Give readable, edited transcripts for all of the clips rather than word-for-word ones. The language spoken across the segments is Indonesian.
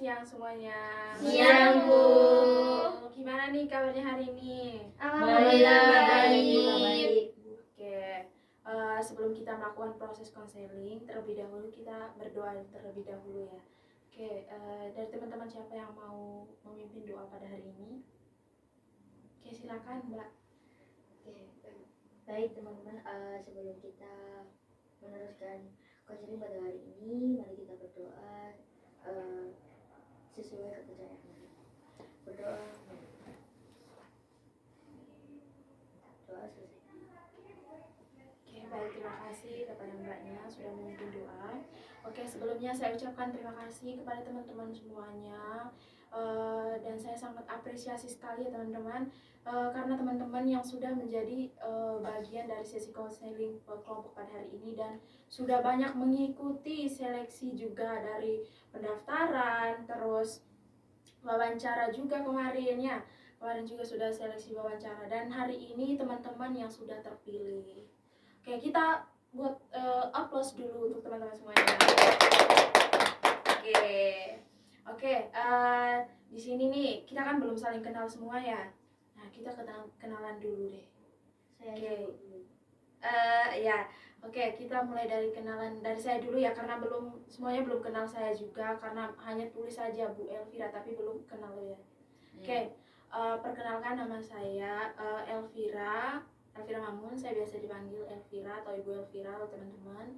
siang semuanya. Siang, Bu. Gimana nih kabarnya hari ini? Alhamdulillah baik. Oke, sebelum kita melakukan proses konseling, terlebih dahulu kita berdoa terlebih dahulu ya. Oke, dari teman-teman siapa yang mau memimpin doa pada hari ini? Oke, silakan Mbak. Baik teman-teman, sebelum kita meneruskan konseling pada hari ini, mari kita berdoa sesuai kepercayaan. Berdoa. Doa selesai. Oke, baik, terima kasih kepada Mbaknya sudah memimpin doa. Oke, sebelumnya saya ucapkan terima kasih kepada teman-teman semuanya. Dan saya sangat apresiasi sekali ya teman-teman, karena teman-teman yang sudah menjadi bagian dari sesi konseling kelompok pada hari ini dan sudah banyak mengikuti seleksi juga dari pendaftaran, terus wawancara juga kemarin ya. Kemarin juga sudah seleksi wawancara dan hari ini teman-teman yang sudah terpilih. Oke, kita buat applause dulu untuk teman-teman semuanya. Oke, di sini nih kita kan belum saling kenal semua ya. Nah, kita kenalan dulu deh. Oke, kita mulai dari kenalan dari saya dulu ya, karena semuanya belum kenal saya juga, karena hanya tulis saja Bu Elvira tapi belum kenal ya. Oke, perkenalkan nama saya Elvira Mamun, saya biasa dipanggil Elvira atau Ibu Elvira teman-teman.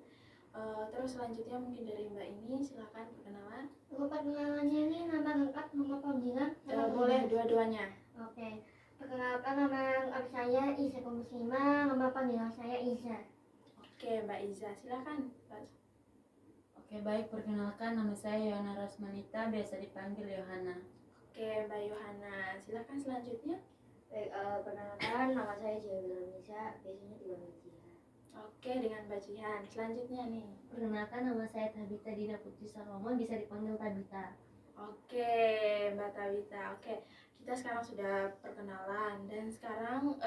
Terus selanjutnya mungkin dari Mbak ini silakan perkenalan. Perkenalannya ini nama lengkap, nama panggilan? Boleh dua-duanya. Oke, perkenalkan nama lengkap saya Iza Kumusima, nama panggilan saya Iza. Oke, Mbak Iza silakan. Oke, baik, perkenalkan nama saya Yohana Rosmanita, biasa dipanggil Yohana. Oke, Mbak Yohana silakan selanjutnya. Baik, perkenalkan nama saya Jaya Nisa, biasanya dipanggil Jihan. Oke, dengan Mbak Jihan. Selanjutnya nih. Perkenalkan nama saya Tabita Dina Putri Salomon, bisa dipanggil Tabita. Oke, Mbak Tabita. Oke, kita sekarang sudah perkenalan dan sekarang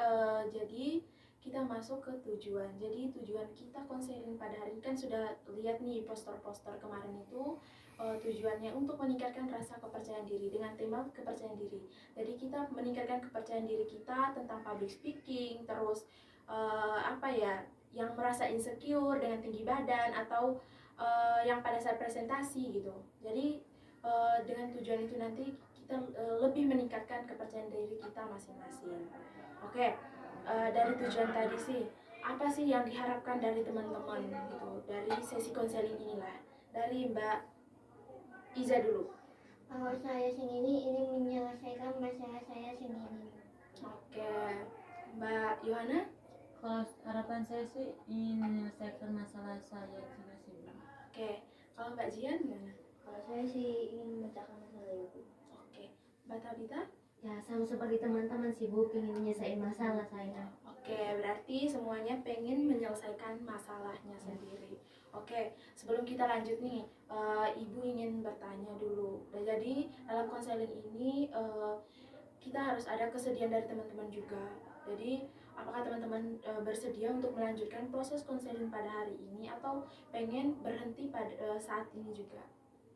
jadi kita masuk ke tujuan. Jadi tujuan kita konseling pada hari ini kan sudah lihat nih poster-poster kemarin itu, tujuannya untuk meningkatkan rasa kepercayaan diri dengan tema kepercayaan diri. Jadi kita meningkatkan kepercayaan diri kita tentang public speaking, terus yang merasa insecure dengan tinggi badan atau yang pada saat presentasi gitu. Jadi dengan tujuan itu nanti kita lebih meningkatkan kepercayaan diri kita masing-masing. Oke, dari tujuan tadi sih, apa sih yang diharapkan dari teman-teman gitu dari sesi konseling inilah? Dari Mbak Iza dulu. Kalau saya sendiri ini menyelesaikan masalah saya sendiri. Oke, Mbak Yohana? Kalau harapan saya sih ingin menyelesaikan masalah saya juga sih, Bu. Oke, kalau Mbak Jian gimana? Kalau saya sih ingin memecahkan masalah itu. Oke, Mbak Tabita? Ya sama seperti teman-teman sih Bu, ingin menyelesaikan masalah saya. Oke, berarti semuanya pengen menyelesaikan masalahnya sendiri. Oke, sebelum kita lanjut nih, Ibu ingin bertanya dulu. Jadi dalam konseling ini kita harus ada kesediaan dari teman-teman juga. Jadi apakah teman-teman bersedia untuk melanjutkan proses konseling pada hari ini atau pengen berhenti pada saat ini juga?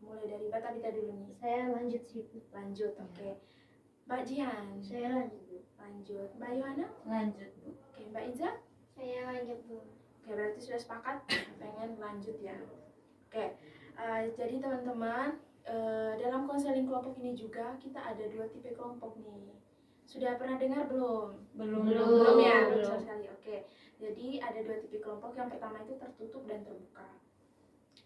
Mulai dari Mbak Tabita dulu nih. Saya lanjut sih Bu. Lanjut, oke. Mbak Jihan? Saya lanjut Bu. Lanjut. Mbak Yohana? Lanjut, Bu. Oke, Mbak Iza? Saya lanjut Bu. Oke, berarti sudah sepakat pengen lanjut ya. Oke, jadi teman-teman, dalam konseling kelompok ini juga kita ada 2 tipe kelompok nih. Sudah pernah dengar belum? Belum Ya, belum. sama sekali. Oke, jadi ada 2 tipe kelompok. Yang pertama itu tertutup dan terbuka.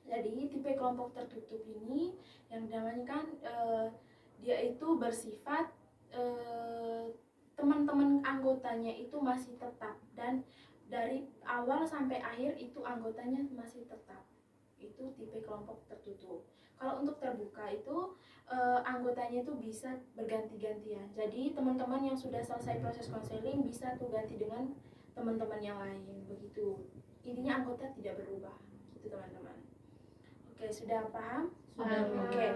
Jadi tipe kelompok tertutup ini yang namanya kan dia itu bersifat teman-teman anggotanya itu masih tetap dan dari awal sampai akhir itu anggotanya masih tetap. Itu tipe kelompok tertutup. Kalau untuk terbuka itu anggotanya itu bisa berganti-gantian. Jadi teman-teman yang sudah selesai proses konseling bisa tuh ganti dengan teman-teman yang lain begitu. Intinya anggota tidak berubah. Gitu teman-teman. Oke, sudah paham? Sudah, Bu. Oke.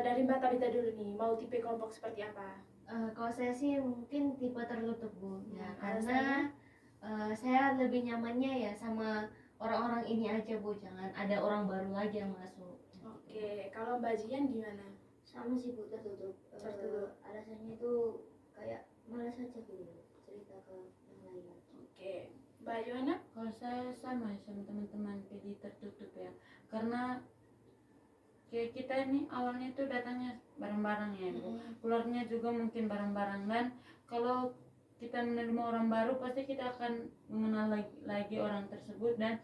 Dari Mbak Tabita dulu nih, mau tipe kelompok seperti apa? Kalau saya sih mungkin tipe tertutup Bu. Ya, Alasannya? karena saya lebih nyamannya ya sama orang-orang ini aja Bu, jangan ada orang baru lagi yang masuk. Oke, kalau Mbak Jian gimana? Sama sih Bu, tertutup. Tertutup. Alasannya itu kayak malas aja gitu cerita ke yang lain. Oke, Mbak Yohana? Kalau saya sama sama teman-teman PD tertutup ya, karena kayak kita ini awalnya tuh datangnya bareng-bareng ya Bu, keluarnya juga mungkin bareng-bareng, dan kalau kita menerima orang baru pasti kita akan mengenal lagi orang tersebut, dan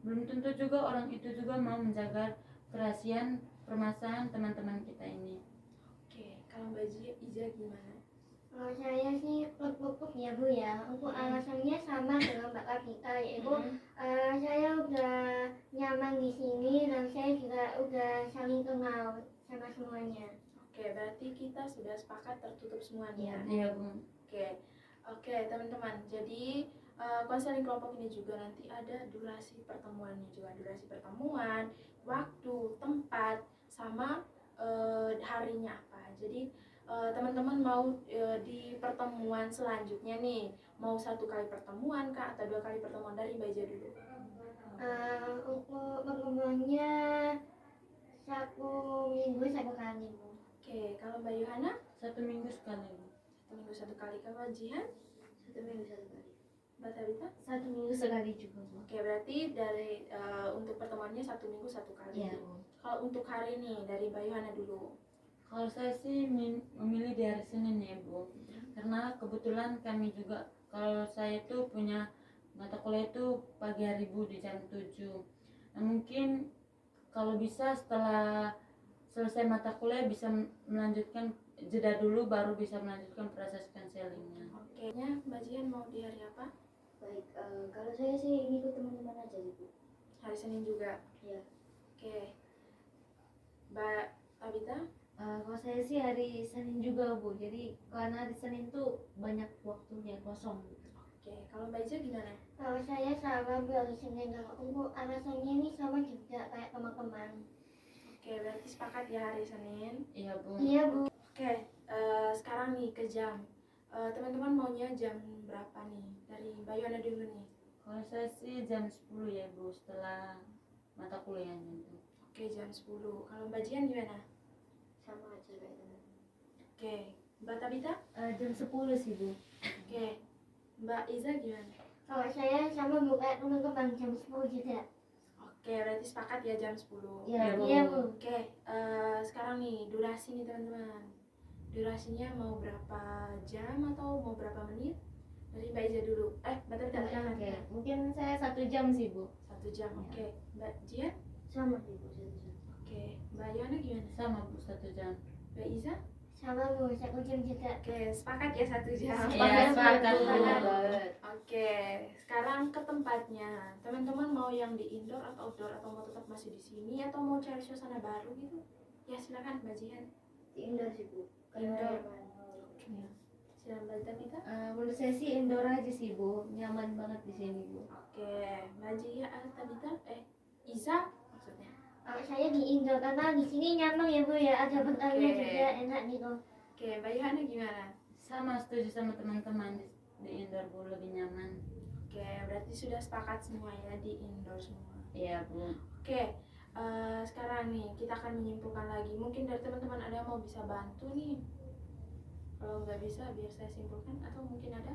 belum tentu juga orang itu juga mau menjaga kerahasiaan permasalahan teman-teman kita ini. Oke, kalau Mbak Iza gimana? Kalau saya sih klub ya Bu ya. Untuk alasannya sama dengan Mbak Kavita, yaitu saya udah nyaman di sini dan saya juga udah saling kenal sama semuanya. Oke, berarti kita sudah sepakat tertutup semuanya. Iya Bu. Oke, teman-teman. Jadi konseling kelompok ini juga nanti ada durasi pertemuannya juga, durasi pertemuan, waktu, tempat, sama harinya apa. Jadi teman-teman mau di pertemuan selanjutnya nih, mau 1 kali pertemuan kah atau 2 kali pertemuan? Dari Mbak Ija dulu. Untuk pertemuannya 1 minggu 1 kali Bu. Oke, kalau Mbak Yohana 1 minggu sekali Bu. 1 minggu 1 kali. Kalau Jihan, 1 minggu 1 kali. Mbak Tabita? 1 minggu sekali juga Bu. Oke, berarti dari untuk pertemuannya 1 minggu 1 kali. Iya Bu. Kalau untuk hari ini dari Mbak Yohana dulu. Kalau saya sih memilih di hari Senin ya Bu, karena kebetulan kami juga, kalau saya tuh punya mata kuliah itu pagi hari Bu di jam 7. Nah, mungkin kalau bisa setelah selesai mata kuliah bisa melanjutkan, jeda dulu baru bisa melanjutkan proses konselingnya. Oke, Mbak Jihan mau di hari apa? Baik, kalau saya sih ngikut teman-teman aja sih Bu. Hari Senin juga. Iya. Oke. Mbak Tabita? Kalau saya sih hari Senin juga Bu, jadi karena hari Senin tuh banyak waktunya kosong. Oke, kalau Mbak Ija gimana? Kalau saya sama Bu hari Senin, kalau untuk alasannya ini sama juga kayak teman-teman. Oke, berarti sepakat ya hari Senin. Iya Bu. Iya Bu. Oke, sekarang nih ke jam. Teman-teman maunya jam berapa nih? Dari Mbak Yohana dulu nih. Kalau saya sih jam 10 ya Bu, setelah mata kuliahnya itu. Oke, jam 10. Kalau Mbak Jian gimana? Sama aja kayak teman. Oke, Mbak Tabita? Jam 10 sih Bu. Oke, Mbak Iza gimana? Kalau saya sama Bu kayak teman-teman jam 10 juga. Oke, berarti sepakat ya jam 10. Iya Bu. Iya Bu. Oke, sekarang nih durasi nih teman-teman. Durasinya mau berapa jam atau mau berapa menit? Dari Mbak Iza dulu. Mbak Tabita jangan. Oke, mungkin saya 1 jam sih Bu. 1 jam, oke. Mbak Jian? Sama sih Bu. 1 jam. Oke, Mbak Yohana gimana? Sama Bu, 1 jam. Mbak Iza? Sama Bu, 1 jam juga. Oke, sepakat ya 1 jam. Iya, sepakat Bu. Oke, sekarang ke tempatnya. Teman-teman mau yang di indoor atau outdoor, atau mau tetap masih di sini atau mau cari suasana baru gitu? Ya silakan Mbak Jihan. Di indoor sih Bu. Indoor. Nyaman. Silakan Mbak Tabita. Menurut saya sih indoor aja sih Bu, nyaman banget di sini Bu. Oke, Mbak Tabita, Iza maksudnya. Kalau saya di indoor karena di sini nyaman ya Bu ya, ada bentarnya Oke. juga enak gitu. Oke, Mbak Yohana gimana? Sama, setuju sama teman-teman, di indoor Bu lebih nyaman. Oke, berarti sudah sepakat semua ya di indoor semua. Iya Bu. Oke, sekarang nih kita akan menyimpulkan lagi. Mungkin dari teman-teman ada yang mau bisa bantu nih. Kalau nggak bisa, biar saya simpulkan atau mungkin ada?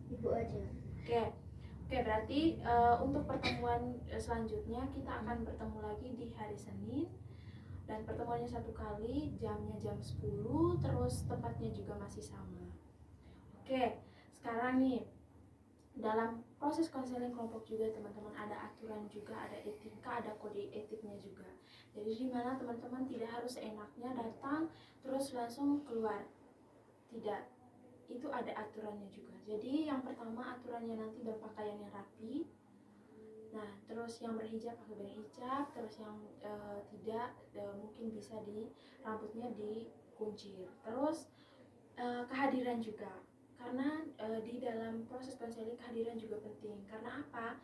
Ibu aja. Oke, berarti untuk pertemuan selanjutnya kita akan bertemu lagi di hari Senin. Dan pertemuannya 1 kali, jamnya jam 10, terus tempatnya juga masih sama. Oke, sekarang nih dalam proses konseling kelompok juga teman-teman ada aturan juga, ada etika, ada kode etiknya juga. Jadi di mana teman-teman tidak harus seenaknya datang terus langsung keluar. Tidak, itu ada aturannya juga. Jadi yang pertama aturannya nanti berpakaian yang rapi. Nah, terus yang berhijab pakai berhijab, terus yang tidak mungkin bisa di rambutnya dikuncir. Terus kehadiran juga. Karena di dalam proses konseling kehadiran juga penting. Karena apa?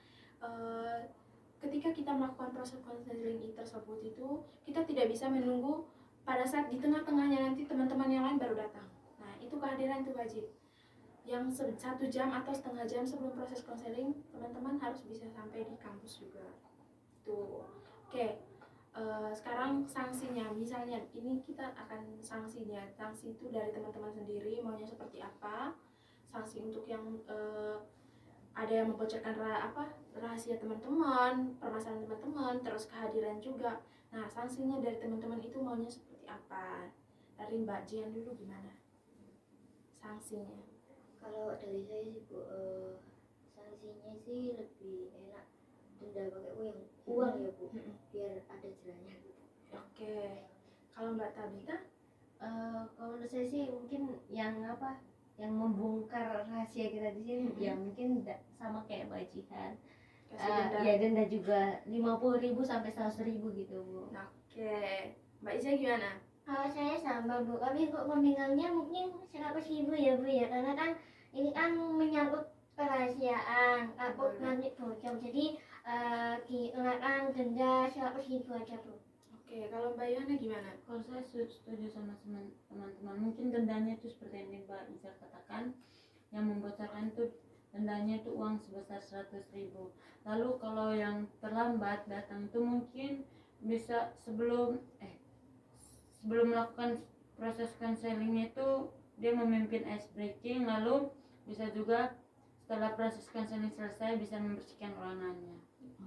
Ketika kita melakukan proses konseling tersebut itu kita tidak bisa menunggu pada saat di tengah-tengahnya nanti teman-teman yang lain baru datang. Nah, itu kehadiran itu wajib. Yang 1 jam atau setengah jam sebelum proses konseling teman-teman harus bisa sampai di kampus juga. Tuh. Oke. sekarang sanksinya, misalnya ini kita akan sanksinya. Sanksi itu dari teman-teman sendiri maunya seperti apa. Sanksi untuk yang ada yang membocorkan rahasia teman-teman, permasalahan teman-teman, terus kehadiran juga. Nah, sanksinya dari teman-teman itu maunya seperti apa? Dari Mbak Jian dulu gimana sanksinya? Kalau dari saya sih Bu, sanksinya sih lebih enak denda pakai uang ya Bu, biar ada jalannya gitu. Oke, kalau Mbak Tabita? Kalau menurut saya sih mungkin yang apa, yang membongkar rahasia kita di sini ya mungkin sama kayak Mbak Jihan. Kasih denda. Ya denda juga 50.000 sampai 100.000 gitu Bu. Oke, Mbak Iza gimana? Kalau saya sama Bu, tapi untuk nominalnya mungkin 100.000 ya Bu ya, karena kan ini kan menyangkut kerahasiaan, takut nanti bocor, jadi dikenakan denda 100.000 aja Bu. Oke, kalau Mbak Yohana gimana? Kalau saya setuju sama teman-teman, mungkin dendanya itu seperti yang Mbak Iza katakan, yang membocorkan itu dendanya itu uang sebesar 100.000. Lalu kalau yang terlambat datang itu mungkin bisa sebelum melakukan proses counselingnya itu dia memimpin ice breaking, lalu bisa juga setelah proses counseling selesai bisa membersihkan ruangannya.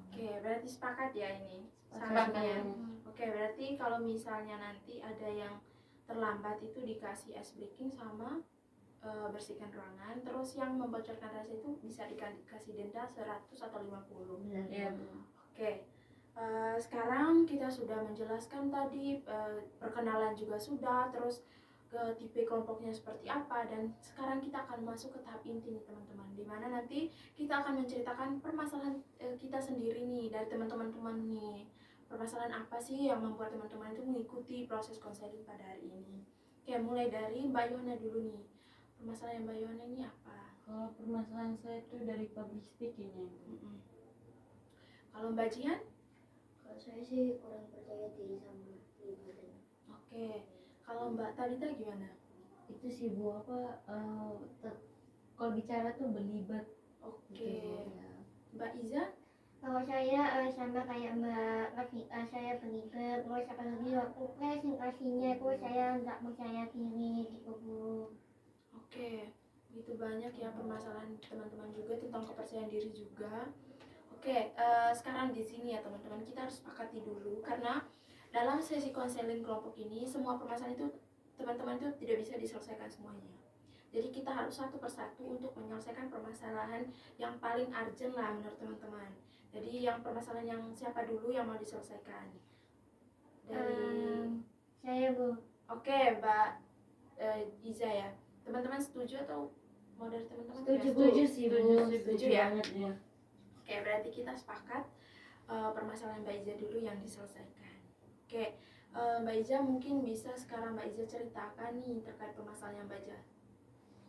Oke, berarti sepakat ya ini Sepakat. sanksinya. Oke, berarti kalau misalnya nanti ada yang terlambat itu dikasih ice breaking sama bersihkan ruangan, terus yang membocorkan rahasia itu bisa dikasih denda 100 atau 50. Iya, Bu. Oke, sekarang kita sudah menjelaskan tadi, perkenalan juga sudah, terus ke tipe kelompoknya seperti apa, dan sekarang kita akan masuk ke tahap inti nih teman-teman, dimana nanti kita akan menceritakan permasalahan kita sendiri nih dari teman-teman nih. Permasalahan apa sih yang membuat teman-teman itu mengikuti proses konseling pada hari ini? Oke, mulai dari Mbak Yohana dulu nih. Permasalahan Mbak Yohana ini apa? Kalau permasalahan saya itu dari public speaking ya, Bu. Kalau Mbak Jihan? Kalau saya sih kurang percaya diri sama diri badan. Oke, kalau Mbak Tabita gimana? Itu sih Bu apa, kalau bicara tuh belibet Oke, gitu Bu, ya. Mbak Iza? Kalau saya sama kayak Mbak Rafika, saya belibet, terus apalagi waktu presentasinya itu saya nggak percaya diri gitu Bu. Oke, begitu banyak ya permasalahan teman-teman juga tentang kepercayaan diri juga. Oke, sekarang di sini ya teman-teman, kita harus sepakati dulu karena dalam sesi konseling kelompok ini semua permasalahan itu teman-teman itu tidak bisa diselesaikan semuanya. Jadi kita harus satu persatu untuk menyelesaikan permasalahan yang paling urgent lah menurut teman-teman. Jadi yang permasalahan yang siapa dulu yang mau diselesaikan? Dari Saya Bu. Oke, Mbak Iza ya. Teman-teman setuju atau mau dari teman-teman? Setuju sih Bu, Setuju ya. banget ya. Oke, berarti kita sepakat permasalahan Mbak Iza dulu yang diselesaikan. Oke, Mbak Iza mungkin bisa sekarang Mbak Iza ceritakan nih terkait permasalahan Mbak Iza.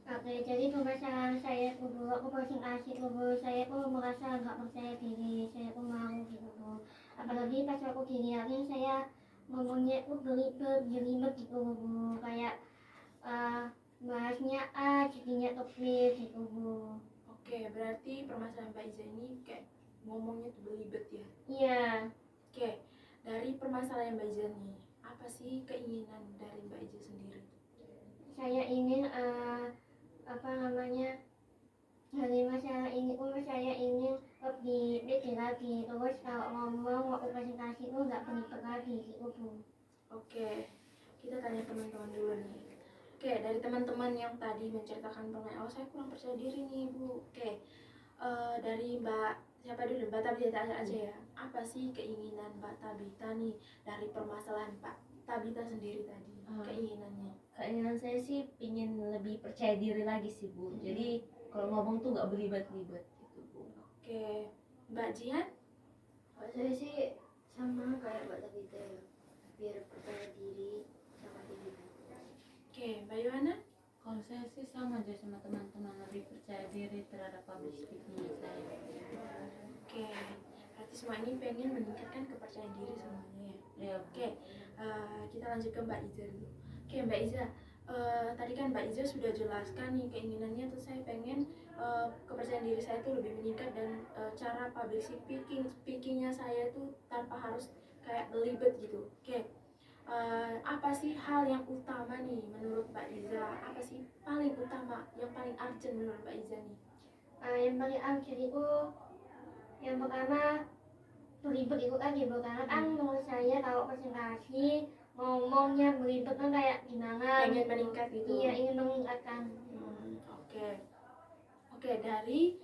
Oke, jadi permasalahan saya itu dulu aku presentasi dulu, saya tuh merasa nggak percaya diri, saya tuh malu gitu Bu. Apalagi pas aku dilihatin saya ngomongnya tuh belibet gitu Bu, kayak bahasnya A, jadinya tuh B gitu Bu. Oke, berarti permasalahan Mbak Iza ini kayak ngomongnya tuh belibet ya. Iya. Oke, dari permasalahan Mbak Iza nih, apa sih keinginan dari Mbak Iza sendiri? Saya ingin dari masalah ini pun saya ingin lebih pede lagi, terus kalau ngomong waktu presentasi itu nggak belibet lagi gitu Bu. Oke, kita tanya teman-teman dulu nih. Oke, dari teman-teman yang tadi menceritakan permasalahan, oh saya kurang percaya diri nih Bu. Oke, dari Mbak siapa dulu? Mbak Tabita aja ya. Apa sih keinginan Mbak Tabita nih dari permasalahan Pak Tabita sendiri tadi? Keinginannya? Keinginan saya sih pingin lebih percaya diri lagi sih Bu. Jadi kalau ngomong tuh nggak belibet-belibet gitu Bu. Oke, Mbak Jihan? Kalau saya sih sama kayak Mbak Tabita ya, biar percaya diri sama diri. Oke, Mbak Yohana? Kalau saya sih sama aja sama teman-teman, lebih percaya diri terhadap public speaking saya. Oke, berarti semua ini pengen meningkatkan kepercayaan diri semuanya ya. Ya, Oke, kita lanjut ke Mbak Iza dulu. Oke, Mbak Iza, tadi kan Mbak Iza sudah jelaskan nih keinginannya tuh saya pengen kepercayaan diri saya tuh lebih meningkat dan cara public speakingnya saya tuh tanpa harus kayak belibet gitu. Oke, apa sih hal yang utama nih menurut Mbak Iza? Apa sih paling utama, yang paling urgent menurut Mbak Iza nih? Yang paling urgent itu yang pertama belibet itu kan ibu, karena kan menurut saya kalau presentasi ngomongnya belibet kan kayak gimana Pengen gitu. meningkat gitu. Iya, ingin meningkatkan. Oke. Oke, dari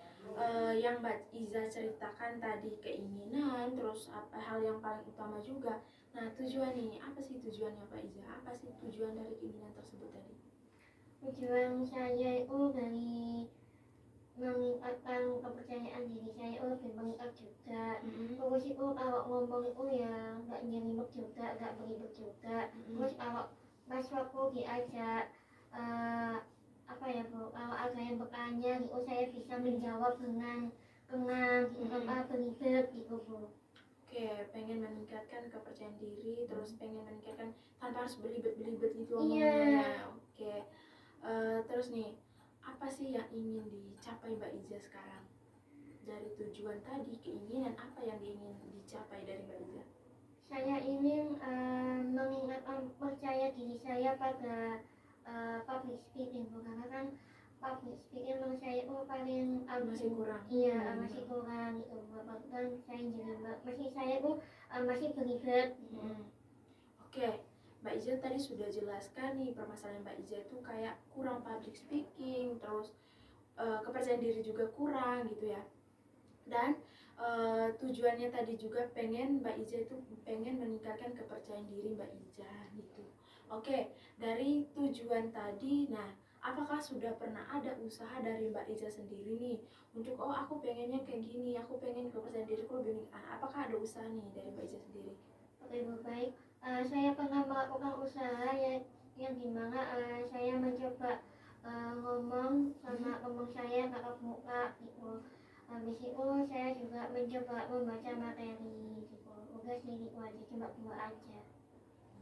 yang Mbak Iza ceritakan tadi, keinginan, terus apa hal yang paling utama juga. Nah, tujuan nih, apa sih tujuannya Mbak Iza? Apa sih tujuan dari keinginan tersebut tadi? Tujuan saya itu dari meningkatkan kepercayaan diri saya itu lebih meningkat juga. Terus itu kalau ngomong itu ya nggak nyelibet juga, nggak belibet juga. Terus kalau pas waktu diajak apa ya Bu, kalau ada yang bertanya gitu saya bisa menjawab dengan tenang gitu, tanpa belibet gitu Bu. Oke, pengen meningkatkan kepercayaan diri, terus pengen meningkatkan tanpa harus belibet-belibet gitu Iya. ngomongnya. Oke. Terus nih, apa sih yang ingin dicapai Mbak Iza sekarang? Dari tujuan tadi, keinginan apa yang ingin dicapai dari Mbak Iza? Saya ingin meningkatkan percaya diri saya pada public speaking Bu, karena kan public speaking menurut saya itu paling Masih kurang. Iya, masih kurang gitu Bu. Bahkan saya jadi masih saya itu masih belibet gitu. Oke, Mbak Iza tadi sudah jelaskan nih permasalahan Mbak Iza itu kayak kurang public speaking, terus kepercayaan diri juga kurang gitu ya. Dan tujuannya tadi juga pengen Mbak Iza itu pengen meningkatkan kepercayaan diri Mbak Iza gitu. Oke, dari tujuan tadi, nah apakah sudah pernah ada usaha dari Mbak Iza sendiri nih untuk aku pengennya kayak gini, aku pengen kepercayaan diriku lebih meningkat. Apakah ada usaha nih dari Mbak Iza sendiri? Oke Bu, baik. Saya pernah melakukan usaha yang dimana saya mencoba ngomong sama teman saya tatap muka gitu. Habis itu saya juga mencoba membaca materi gitu. Udah sih itu aja, cuma dua aja.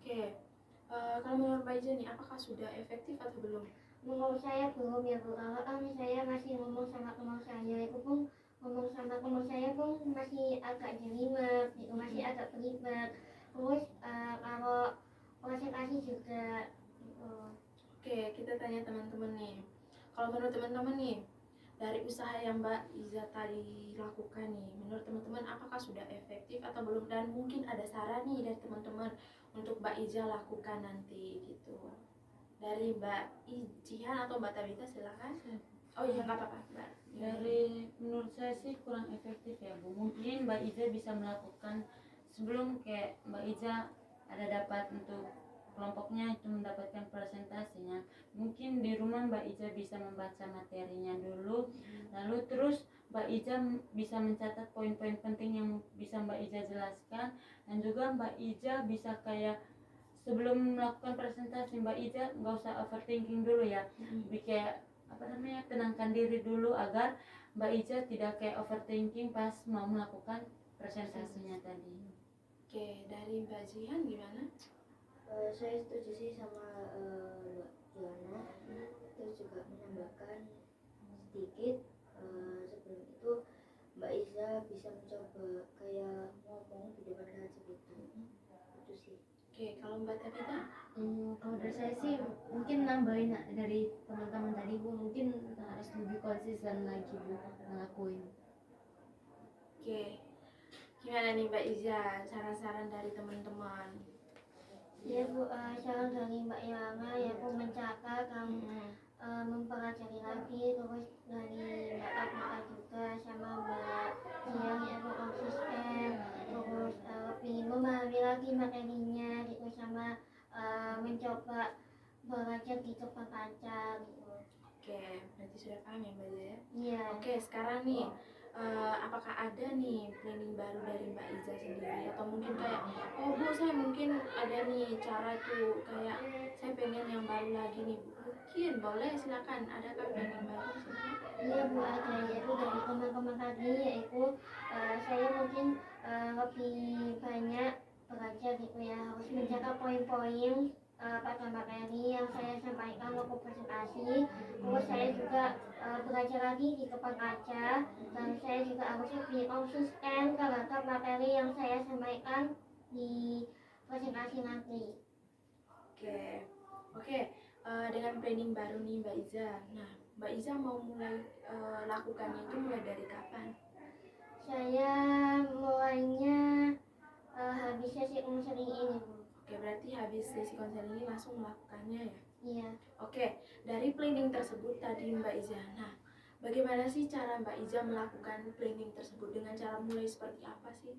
Oke, kalau menurut Mbak Iza nih, apakah sudah efektif atau belum? Menurut saya belum ya Bu, kalau kan saya masih ngomong sama teman saya itu pun ngomong sama teman saya pun masih agak jelimet gitu, masih agak belibet. Terus kalau presentasi juga gitu. Oke, kita tanya teman-teman nih. Kalau menurut teman-teman nih, dari usaha yang Mbak Iza tadi lakukan nih, menurut teman-teman apakah sudah efektif atau belum? Dan mungkin ada saran nih dari teman-teman untuk Mbak Iza lakukan nanti gitu. Dari Mbak Ijihan atau Mbak Tabita silakan. Oh iya, nggak apa-apa Mbak. Dari menurut saya sih kurang efektif ya Bu. Mungkin Mbak Iza bisa melakukan sebelum kayak Mbak Iza ada dapat untuk kelompoknya itu mendapatkan presentasinya, mungkin di rumah Mbak Iza bisa membaca materinya dulu, lalu terus Mbak Iza bisa mencatat poin-poin penting yang bisa Mbak Iza jelaskan, dan juga Mbak Iza bisa kayak sebelum melakukan presentasi Mbak Iza nggak usah overthinking dulu ya, lebih kayak tenangkan diri dulu agar Mbak Iza tidak kayak overthinking pas mau melakukan presentasinya tadi. Oke, dari Mbak Jihan gimana? Saya setuju sih sama Mbak Joana. Terus juga menambahkan sedikit, sebelum itu Mbak Iza bisa mencoba kayak ngomong di depan kaca gitu. Itu sih. Oke, kalau Mbak Tabita? Kalau dari saya sih mungkin nambahin dari teman-teman tadi Bu, mungkin harus lebih konsisten lagi Bu ngelakuin. Oke, gimana nih Mbak Iza, saran-saran dari teman-teman? Ya Bu, saran dari Mbak Yana ya Bu, mencatat mempelajari lagi. Terus dari Mbak Tabita juga sama Mbak Jiang ya Bu, konsisten. Terus lebih memahami lagi materinya gitu, sama mencoba belajar di depan kaca gitu. Oke, berarti sudah paham ya Mbak Iza ya? Iya. Oke, sekarang nih, apakah ada nih planning baru dari Mbak Iza sendiri? Atau mungkin kayak, oh Bu, saya mungkin ada nih cara tuh, kayak saya pengen yang baru lagi nih Bu. Mungkin boleh, silakan. Adakah planning baru? Silakan. Iya Bu, ada, yaitu dari teman-teman tadi, yaitu saya mungkin lebih banyak belajar gitu ya, harus menjaga poin-poin pada materi yang saya sampaikan waktu presentasi. Terus saya juga belajar lagi di depan kaca, dan saya juga harus lebih konsisten terhadap materi yang saya sampaikan di presentasi nanti. Oke, oke. Dengan planning baru nih Mbak Iza. Nah, Mbak Iza mau mulai lakukannya itu mulai dari kapan? Saya mulainya habis sesi konseling ini, Bu. Oke, berarti habis sesi konseling ini langsung melakukannya ya? Iya. Oke, dari planning tersebut tadi Mbak Iza. Nah, bagaimana sih cara Mbak Iza melakukan planning tersebut? Dengan cara mulai seperti apa sih?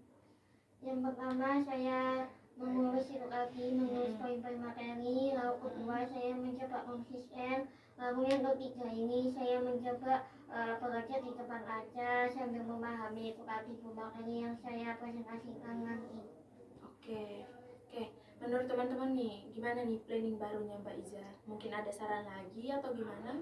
Yang pertama saya menulis itu lagi, menulis poin-poin materi. Lalu kedua saya mencoba konsisten. Lalu yang ketiga ini saya mencoba belajar di depan aja sambil memahami itu tadi materi yang saya presentasikan nanti. Oke, oke. Menurut teman-teman nih, gimana nih planning barunya Mbak Iza? Mungkin ada saran lagi atau gimana?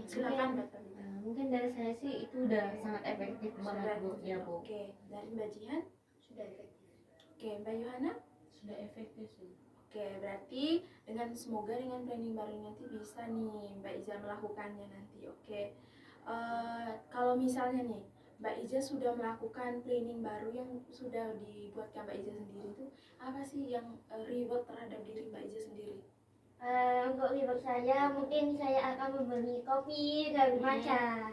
Silakan Mbak Tabita. Mungkin dari saya sih itu udah sangat efektif banget Bu, ya Bu. Oke, dari Mbak Jihan? Sudah efektif. Oke, Mbak Yohana? Sudah efektif sih. Oke, berarti semoga dengan planning baru nanti bisa nih Mbak Iza melakukannya nanti. Oke, kalau misalnya nih Mbak Iza sudah melakukan planning baru yang sudah dibuatkan Mbak Iza sendiri itu apa sih yang reward terhadap diri Mbak Iza sendiri? Untuk reward saya mungkin saya akan membeli kopi dan matcha.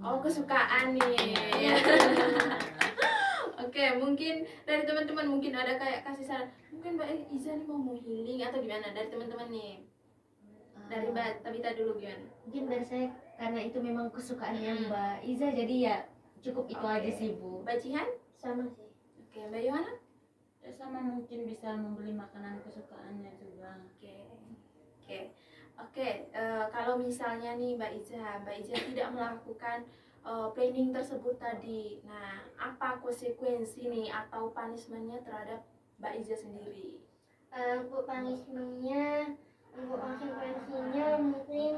Oh, kesukaan nih. Oke, mungkin dari teman-teman mungkin ada kayak kasih saran. Mungkin Mbak Iza nih mau healing atau gimana dari teman-teman nih? Dari Mbak Tabita dulu gimana? Mungkin dari saya karena itu memang kesukaannya Mbak Iza, jadi ya cukup itu Oke. aja sih Bu. Mbak Jihan? Sama sih. Oke, Mbak Yohana? Ya, sama mungkin bisa membeli makanan kesukaannya juga. Oke, kalau misalnya nih Mbak Iza tidak melakukan planning tersebut tadi, nah apa konsekuensi nih atau punishmentnya terhadap Mbak Iza sendiri? Untuk punishmentnya, untuk konsekuensinya mungkin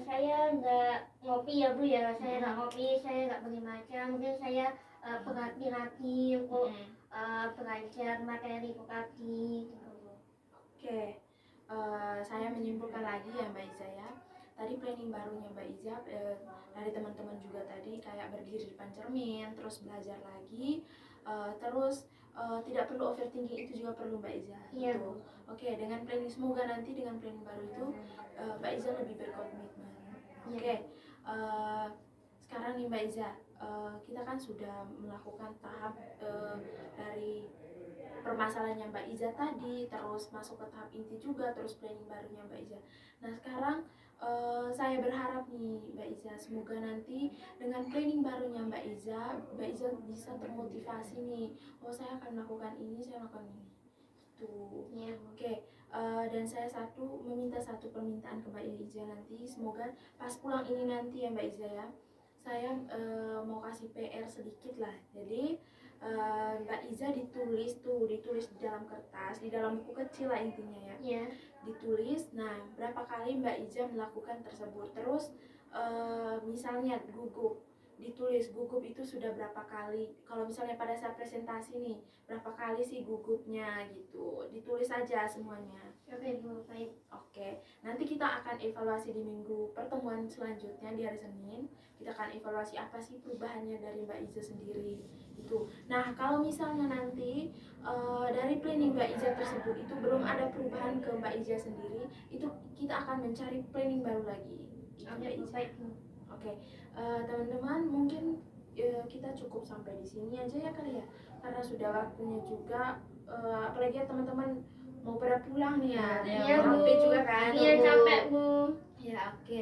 saya nggak ngopi ya Bu ya, saya nggak ngopi, saya nggak beli matcha, mungkin saya berhati lagi untuk belajar materi itu tadi gitu Bu. Oke, saya menyimpulkan lagi ya Mbak Iza ya. Tadi planning barunya Mbak Iza dari teman-teman juga tadi kayak berdiri di depan cermin, terus belajar lagi, terus tidak perlu overthinking itu juga perlu Mbak Iza. Iya, Gitu. Oke, dengan planning semoga nanti dengan planning baru itu Mbak Iza lebih berkomitmen. Oke, sekarang nih Mbak Iza, kita kan sudah melakukan tahap dari permasalahannya Mbak Iza tadi, terus masuk ke tahap inti juga, terus planning barunya Mbak Iza. Nah sekarang saya berharap nih Mbak Iza, semoga nanti dengan planning barunya Mbak Iza bisa termotivasi nih, oh saya akan melakukan ini, saya melakukan ini. Tuh. Iya. Oke, dan saya meminta satu permintaan ke Mbak Iza nanti, semoga pas pulang ini nanti ya Mbak Iza ya, saya mau kasih PR sedikit lah. Jadi Mbak Iza ditulis di dalam kertas, di dalam buku kecil lah intinya ya. Iya. Ditulis, nah berapa kali Mbak Iza melakukan tersebut. Terus misalnya gugup, ditulis gugup itu sudah berapa kali. Kalau misalnya pada saat presentasi nih, berapa kali sih gugupnya gitu. Ditulis aja semuanya. Oke Bu, baik. Oke, nanti kita akan evaluasi di minggu pertemuan selanjutnya di hari Senin. Kita akan evaluasi apa sih perubahannya dari Mbak Iza sendiri itu. Nah, kalau misalnya nanti dari planning Mbak Iza tersebut itu belum ada perubahan ke Mbak Iza sendiri, itu kita akan mencari planning baru lagi. Itu Mbak Oke Bu, Iza. baik Bu. Oke, teman-teman mungkin kita cukup sampai di sini aja ya kali ya, karena sudah waktunya juga. Apalagi ya teman-teman mau pada pulang nih ya, Iya, Bu. capek juga kan. Iya, capek Bu. Ya oke.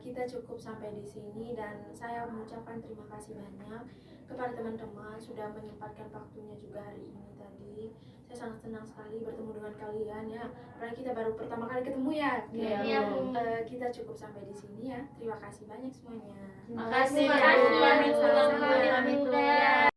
Kita cukup sampai di sini dan saya mengucapkan terima kasih banyak kepada teman-teman sudah menyempatkan waktunya juga hari ini tadi. Saya sangat senang sekali bertemu dengan kalian ya. Apalagi kita baru pertama kali ketemu ya. Oke. Iya, Bu. Kita cukup sampai di sini ya. Terima kasih banyak semuanya. Makasih. Terima kasih ya Bu. Sama-sama. Selamat